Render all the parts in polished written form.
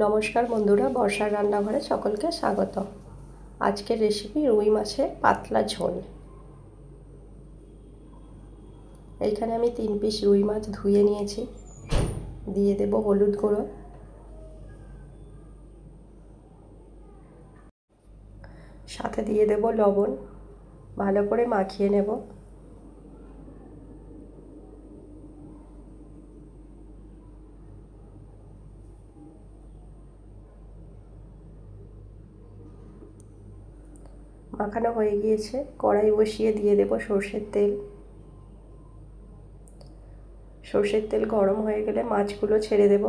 নমস্কার বন্ধুরা, বর্ষার রান্নাঘরে সকলকে স্বাগত। আজকের রেসিপি রুই মাছের পাতলা ঝোল। এইখানে আমি 3 পিস রুই মাছ ধুয়ে নিয়েছি। দিয়ে দেব হলুদ গুঁড়ো, সাথে দিয়ে দেব লবণ। ভালো করে মাখিয়ে নেব। মাখানো হয়ে গিয়েছে। কড়াই বসিয়ে দিয়ে দেব সর্ষের তেল। সর্ষের তেল গরম হয়ে গেলে মাছগুলো ছেড়ে দেব।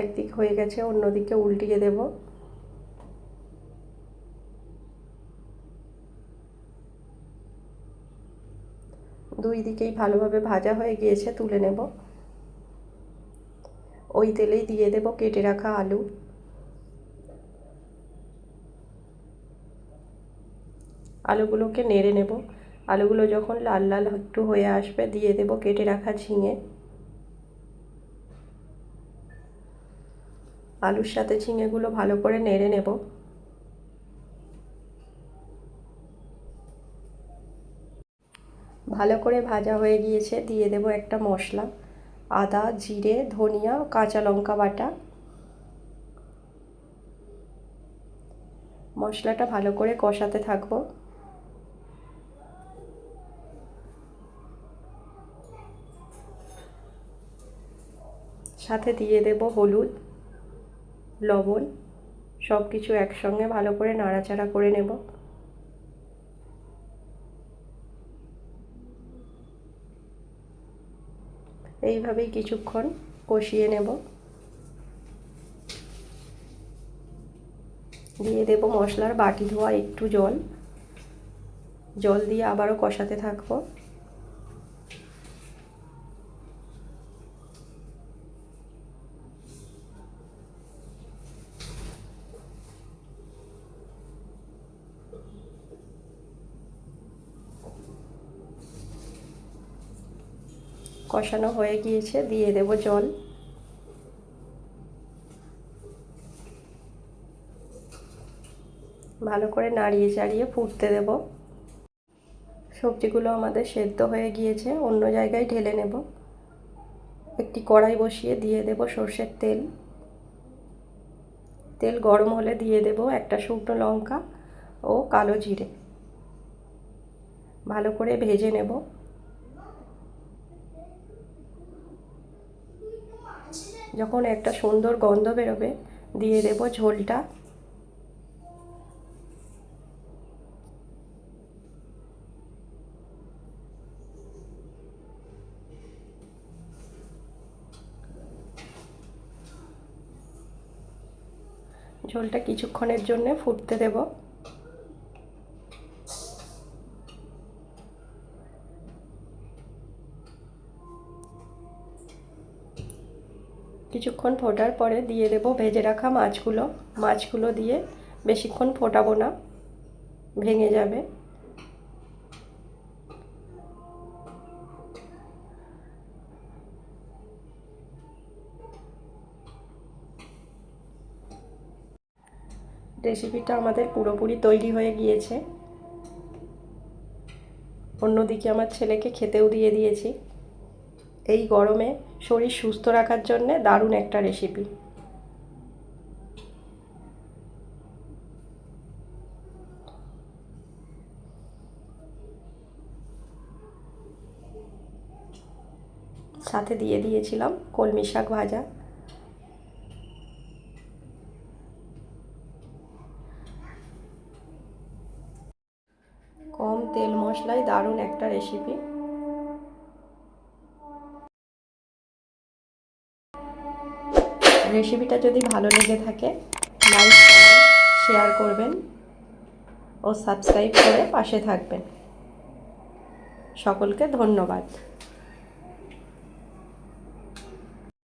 একদিক হয়ে গেছে, অন্যদিকে উল্টিয়ে দেব। দুই দিকেই ভালোভাবে ভাজা হয়ে গিয়েছে, তুলে নেব। ওই তেলেই দিয়ে দেব কেটে রাখা আলু। আলুগুলোকে নেড়ে নেব। আলুগুলো যখন লাল লাল একটু হয়ে আসবে দিয়ে দেব কেটে রাখা ঝিঙে। আলুর সাথে ঝিঙেগুলো ভালো করে নেড়ে নেব। ভালো করে ভাজা হয়ে গিয়েছে, দিয়ে দেব একটা মশলা, আদা, জিরে, ধনিয়া, কাঁচা লঙ্কা বাটা। মশলাটা ভালো করে কষাতে থাকবো। সাথে দিয়ে দেব হলুদ, লবণ, সব কিছু একসঙ্গে ভালো করে নাড়াচাড়া করে নেব। এইভাবেই কিছুক্ষণ কষিয়ে নেব। দিয়ে দেব মশলার বাটি ধোয়া একটু জল। জল দিয়ে আবারও কষাতে থাকবো। কষানো হয়ে গিয়েছে, দিয়ে দেব জল। ভালো করে নাড়িয়ে চাড়িয়ে ফুটতে দেব। সবজিগুলো আমাদের সেদ্ধ হয়ে গিয়েছে, অন্য জায়গায় ঢেলে নেব। একটি কড়াই বসিয়ে দিয়ে দেব সর্ষের তেল। তেল গরম হলে দিয়ে দেব একটা শুকনো লঙ্কা ও কালো জিরে। ভালো করে ভেজে নেব। যখন একটা সুন্দর গন্ধ বেরোবে দিয়ে দেব ঝোলটা। ঝোলটা কিছুক্ষণের জন্য ফুটতে দেব। কিছুক্ষণ ফোটার পরে দিয়ে দেব ভেজে রাখা মাছগুলো। মাছগুলো দিয়ে বেশিক্ষণ ফোটাবো না, ভেঙে যাবে। রেসিপিটা আমাদের পুরোপুরি তৈরি হয়ে গিয়েছে। অন্যদিকে আমার ছেলেকে খেতেও দিয়ে দিয়েছি। এই গরমে শরীর সুস্থ রাখার জন্যে দারুণ একটা রেসিপি। সাথে দিয়ে দিয়েছিলাম কলমি শাক ভাজা। কম তেল মশলায় দারুণ একটা রেসিপি। রেসিপিটা যদি ভালো লেগে থাকে লাইক করবেন, শেয়ার করবেন ও সাবস্ক্রাইব করে পাশে থাকবেন। সকলকে ধন্যবাদ।